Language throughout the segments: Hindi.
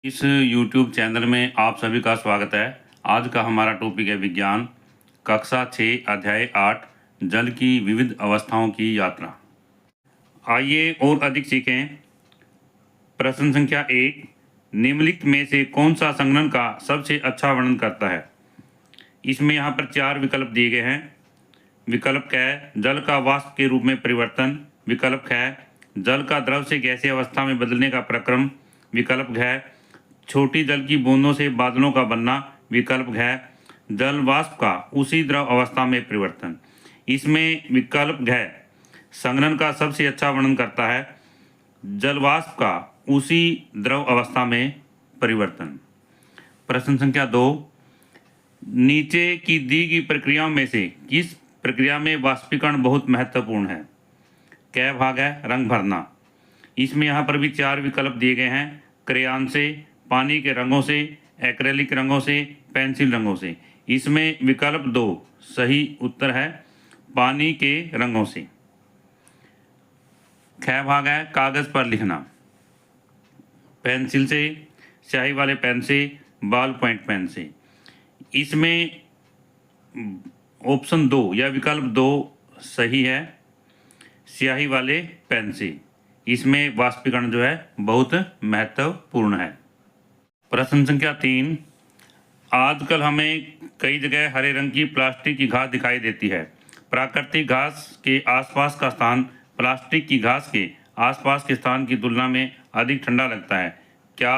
इस YouTube चैनल में आप सभी का स्वागत है। आज का हमारा टॉपिक है विज्ञान, कक्षा 6 अध्याय 8 जल की विविध अवस्थाओं की यात्रा। आइए और अधिक सीखें। प्रश्न संख्या 1, निम्नलिखित में से कौन सा संघनन का सबसे अच्छा वर्णन करता है? इसमें यहाँ पर 4 विकल्प दिए गए हैं। विकल्प क, जल का वाष्प के रूप में परिवर्तन। विकल्प ख, जल का द्रव से गैसीय अवस्था में बदलने का प्रक्रम। विकल्प घ, छोटी जल की बूंदों से बादलों का बनना। विकल्प घ, जल वाष्प का उसी द्रव अवस्था में परिवर्तन। इसमें विकल्प घ संघनन का सबसे अच्छा वर्णन करता है, जल वाष्प का उसी द्रव अवस्था में परिवर्तन। प्रश्न संख्या 2, नीचे की दी गई प्रक्रियाओं में से किस प्रक्रिया में वाष्पीकरण बहुत महत्वपूर्ण है? क भाग है रंग भरना। इसमें यहाँ पर भी 4 विकल्प दिए गए हैं, क्रेयॉन से, पानी के रंगों से, एक्रेलिक रंगों से, पेंसिल रंगों से। इसमें विकल्प 2 सही उत्तर है, पानी के रंगों से। ख भाग है कागज पर लिखना, पेंसिल से, स्याही वाले पेन से, बॉल पॉइंट पेन से। इसमें ऑप्शन 2 या विकल्प 2 सही है, स्याही वाले पेन से। इसमें वाष्पीकरण जो है बहुत महत्वपूर्ण है। प्रश्न संख्या 3, आजकल हमें कई जगह हरे रंग की प्लास्टिक की घास दिखाई देती है। प्राकृतिक घास के आसपास का स्थान प्लास्टिक की घास के आसपास के स्थान की तुलना में अधिक ठंडा लगता है। क्या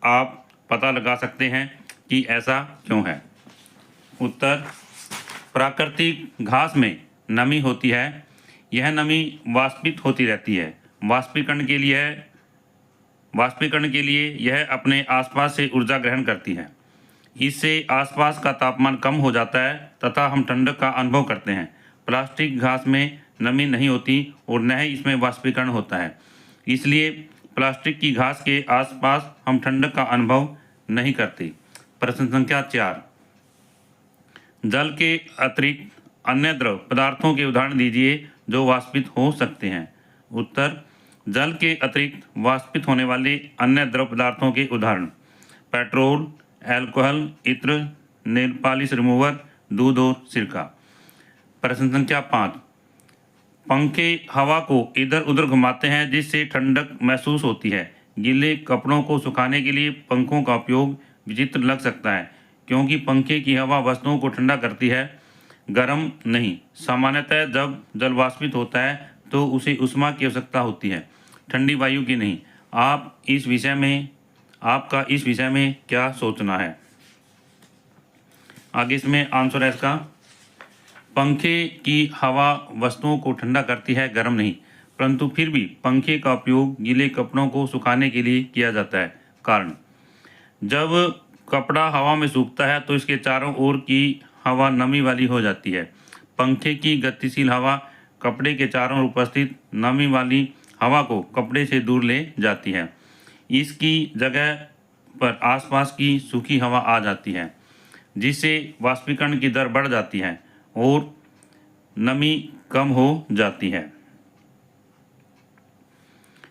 आप पता लगा सकते हैं कि ऐसा क्यों है? उत्तर, प्राकृतिक घास में नमी होती है। यह नमी वाष्पित होती रहती है। वाष्पीकरण के लिए यह अपने आसपास से ऊर्जा ग्रहण करती है। इससे आसपास का तापमान कम हो जाता है तथा हम ठंडक का अनुभव करते हैं। प्लास्टिक घास में नमी नहीं होती और न ही इसमें वाष्पीकरण होता है, इसलिए प्लास्टिक की घास के आसपास हम ठंडक का अनुभव नहीं करते। प्रश्न संख्या 4, जल के अतिरिक्त अन्य द्रव पदार्थों के उदाहरण दीजिए जो वाष्पित हो सकते हैं। उत्तर, जल के अतिरिक्त वाष्पित होने वाले अन्य द्रव पदार्थों के उदाहरण पेट्रोल, अल्कोहल, इत्र, नेल पॉलिश रिमूवर, दूध और सिरका। प्रश्न संख्या 5, पंखे हवा को इधर उधर घुमाते हैं जिससे ठंडक महसूस होती है। गीले कपड़ों को सुखाने के लिए पंखों का उपयोग विचित्र लग सकता है क्योंकि पंखे की हवा वस्तुओं को ठंडा करती है, गर्म नहीं। सामान्यतः जब जल वाष्पित होता है तो उसे ऊष्मा की आवश्यकता होती है, ठंडी वायु की नहीं। आपका इस विषय में क्या सोचना है? आगे इसमें आंसर है इसका, पंखे की हवा वस्तुओं को ठंडा करती है, गर्म नहीं। परंतु फिर भी पंखे का उपयोग गीले कपड़ों को सुखाने के लिए किया जाता है। कारण, जब कपड़ा हवा में सूखता है तो इसके चारों ओर की हवा नमी वाली हो जाती है। पंखे की गतिशील हवा कपड़े के चारों ओर उपस्थित नमी वाली हवा को कपड़े से दूर ले जाती है। इसकी जगह पर आसपास की सूखी हवा आ जाती है जिससे वाष्पीकरण की दर बढ़ जाती है और नमी कम हो जाती है।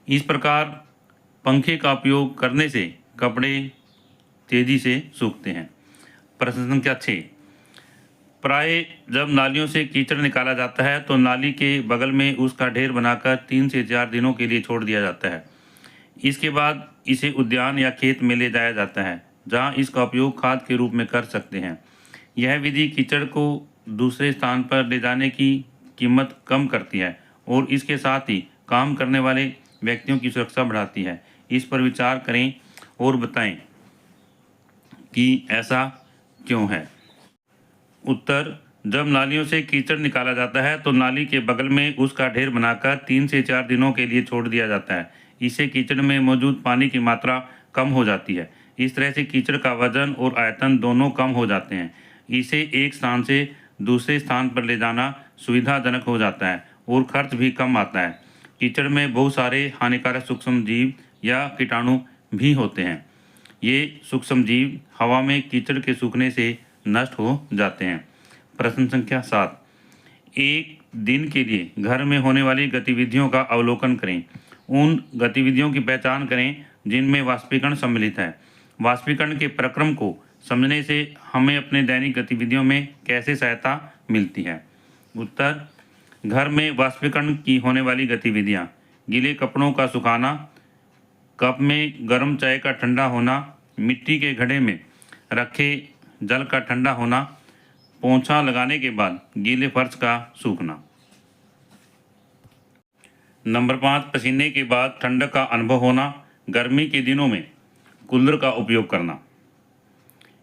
इस प्रकार पंखे का उपयोग करने से कपड़े तेजी से सूखते हैं। प्रश्न संख्या 6, प्राय जब नालियों से कीचड़ निकाला जाता है तो नाली के बगल में उसका ढेर बनाकर 3 से 4 दिनों के लिए छोड़ दिया जाता है। इसके बाद इसे उद्यान या खेत में ले जाया जाता है जहां इसका उपयोग खाद के रूप में कर सकते हैं। यह विधि कीचड़ को दूसरे स्थान पर ले जाने की कीमत कम करती है और इसके साथ ही काम करने वाले व्यक्तियों की सुरक्षा बढ़ाती है। इस पर विचार करें और बताएं कि ऐसा क्यों है। उत्तर, जब नालियों से कीचड़ निकाला जाता है तो नाली के बगल में उसका ढेर बनाकर 3 से 4 दिनों के लिए छोड़ दिया जाता है। इससे कीचड़ में मौजूद पानी की मात्रा कम हो जाती है। इस तरह से कीचड़ का वजन और आयतन दोनों कम हो जाते हैं। इसे एक स्थान से दूसरे स्थान पर ले जाना सुविधाजनक हो जाता है और खर्च भी कम आता है। कीचड़ में बहुत सारे हानिकारक सूक्ष्म जीव या कीटाणु भी होते हैं। ये सूक्ष्म जीव हवा में कीचड़ के सूखने से नष्ट हो जाते हैं। प्रश्न संख्या 7, एक दिन के लिए घर में होने वाली गतिविधियों का अवलोकन करें। उन गतिविधियों की पहचान करें जिनमें वाष्पीकरण सम्मिलित है। वाष्पीकरण के प्रक्रम को समझने से हमें अपने दैनिक गतिविधियों में कैसे सहायता मिलती है। उत्तर, घर में वाष्पीकरण की होने वाली गतिविधियाँ: गीले कपड़ों का सुखाना, कप में गर्म चाय का ठंडा होना, मिट्टी के घड़े में रखे जल का ठंडा होना, पोंछा लगाने के बाद गीले फर्श का सूखना। नंबर 5, पसीने के बाद ठंडक का अनुभव होना, गर्मी के दिनों में कूलर का उपयोग करना।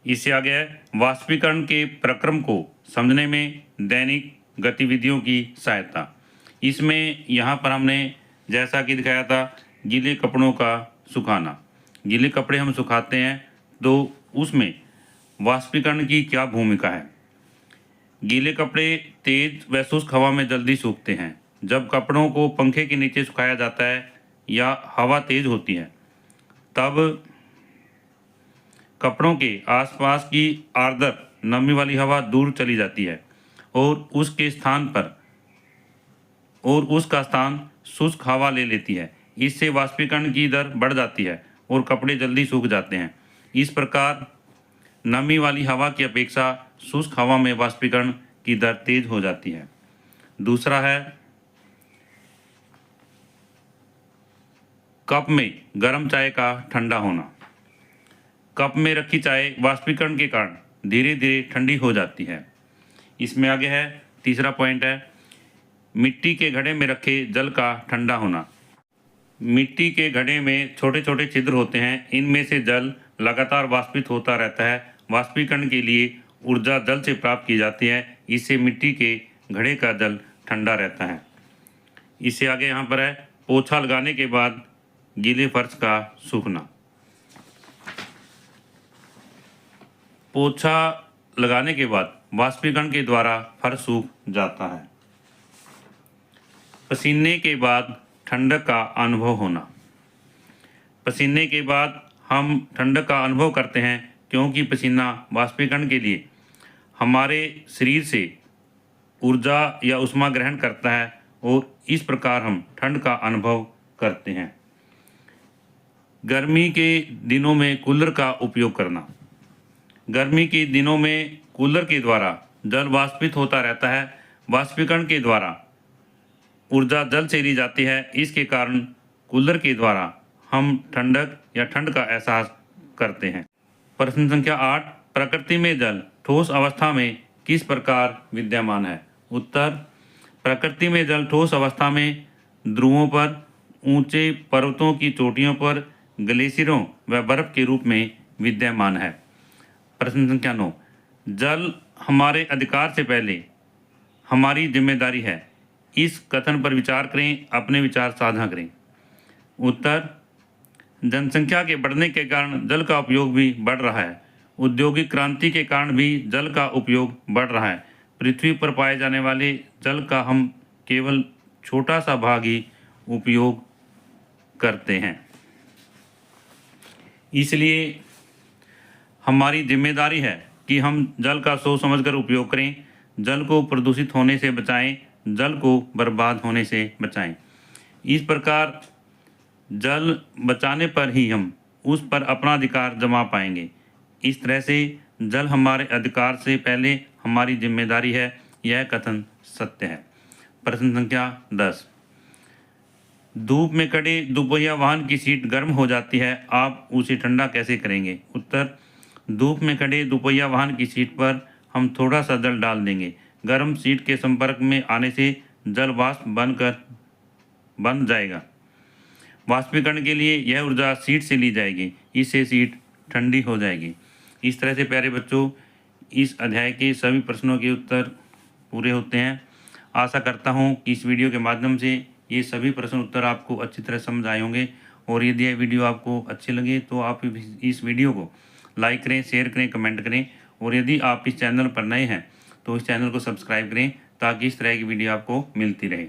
इससे आगे है वाष्पीकरण के प्रक्रम को समझने में दैनिक गतिविधियों की सहायता। इसमें यहाँ पर हमने जैसा कि दिखाया था, गीले कपड़ों का सुखाना। गीले कपड़े हम सुखाते हैं तो उसमें वाष्पीकरण की क्या भूमिका है। गीले कपड़े तेज व शुष्क हवा में जल्दी सूखते हैं। जब कपड़ों को पंखे के नीचे सुखाया जाता है या हवा तेज होती है, तब कपड़ों के आसपास की आर्द्र नमी वाली हवा दूर चली जाती है और उसका स्थान शुष्क हवा ले लेती है। इससे वाष्पीकरण की दर बढ़ जाती है और कपड़े जल्दी सूख जाते हैं। इस प्रकार नमी वाली हवा की अपेक्षा शुष्क हवा में वाष्पीकरण की दर तेज हो जाती है। दूसरा है कप में गर्म चाय का ठंडा होना। कप में रखी चाय वाष्पीकरण के कारण धीरे धीरे ठंडी हो जाती है। इसमें आगे है तीसरा पॉइंट है मिट्टी के घड़े में रखे जल का ठंडा होना। मिट्टी के घड़े में छोटे छोटे छिद्र होते हैं। इनमें से जल लगातार वाष्पित होता रहता है। वाष्पीकरण के लिए ऊर्जा जल से प्राप्त की जाती है। इससे मिट्टी के घड़े का जल ठंडा रहता है। इससे आगे यहाँ पर है पोछा लगाने के बाद गीले फर्श का सूखना। पोछा लगाने के बाद वाष्पीकरण के द्वारा फर्श सूख जाता है। पसीने के बाद ठंडक का अनुभव होना। पसीने के बाद हम ठंडक का अनुभव करते हैं क्योंकि पसीना वाष्पीकरण के लिए हमारे शरीर से ऊर्जा या ऊष्मा ग्रहण करता है और इस प्रकार हम ठंड का अनुभव करते हैं। गर्मी के दिनों में कूलर का उपयोग करना। गर्मी के दिनों में कूलर के द्वारा जल वाष्पित होता रहता है। वाष्पीकरण के द्वारा ऊर्जा जल से ली जाती है। इसके कारण कूलर के द्वारा हम ठंडक या ठंड का एहसास करते हैं। प्रश्न संख्या 8, प्रकृति में जल ठोस अवस्था में किस प्रकार विद्यमान है। उत्तर, प्रकृति में जल ठोस अवस्था में ध्रुवों पर, ऊंचे पर्वतों की चोटियों पर, ग्लेशियरों व बर्फ के रूप में विद्यमान है। प्रश्न संख्या 9, जल हमारे अधिकार से पहले हमारी जिम्मेदारी है। इस कथन पर विचार करें, अपने विचार साझा करें। उत्तर, जनसंख्या के बढ़ने के कारण जल का उपयोग भी बढ़ रहा है। औद्योगिक क्रांति के कारण भी जल का उपयोग बढ़ रहा है। पृथ्वी पर पाए जाने वाले जल का हम केवल छोटा सा भाग ही उपयोग करते हैं। इसलिए हमारी जिम्मेदारी है कि हम जल का सोच समझकर उपयोग करें, जल को प्रदूषित होने से बचाएं, जल को बर्बाद होने से बचाएं। इस प्रकार जल बचाने पर ही हम उस पर अपना अधिकार जमा पाएंगे। इस तरह से जल हमारे अधिकार से पहले हमारी जिम्मेदारी है, यह कथन सत्य है। प्रश्न संख्या 10, धूप में खड़े दोपहिया वाहन की सीट गर्म हो जाती है, आप उसे ठंडा कैसे करेंगे। उत्तर, धूप में खड़े दोपहिया वाहन की सीट पर हम थोड़ा सा जल डाल देंगे। गर्म सीट के संपर्क में आने से जल वाष्प बन जाएगा। वाष्पीकरण के लिए यह ऊर्जा सीट से ली जाएगी, इससे सीट ठंडी हो जाएगी। इस तरह से प्यारे बच्चों, इस अध्याय के सभी प्रश्नों के उत्तर पूरे होते हैं। आशा करता हूँ कि इस वीडियो के माध्यम से ये सभी प्रश्न उत्तर आपको अच्छी तरह समझ आए होंगे। और यदि यह वीडियो आपको अच्छी लगे तो आप इस वीडियो को लाइक करें, शेयर करें, कमेंट करें। और यदि आप इस चैनल पर नए हैं तो इस चैनल को सब्सक्राइब करें ताकि इस तरह की वीडियो आपको मिलती रहे।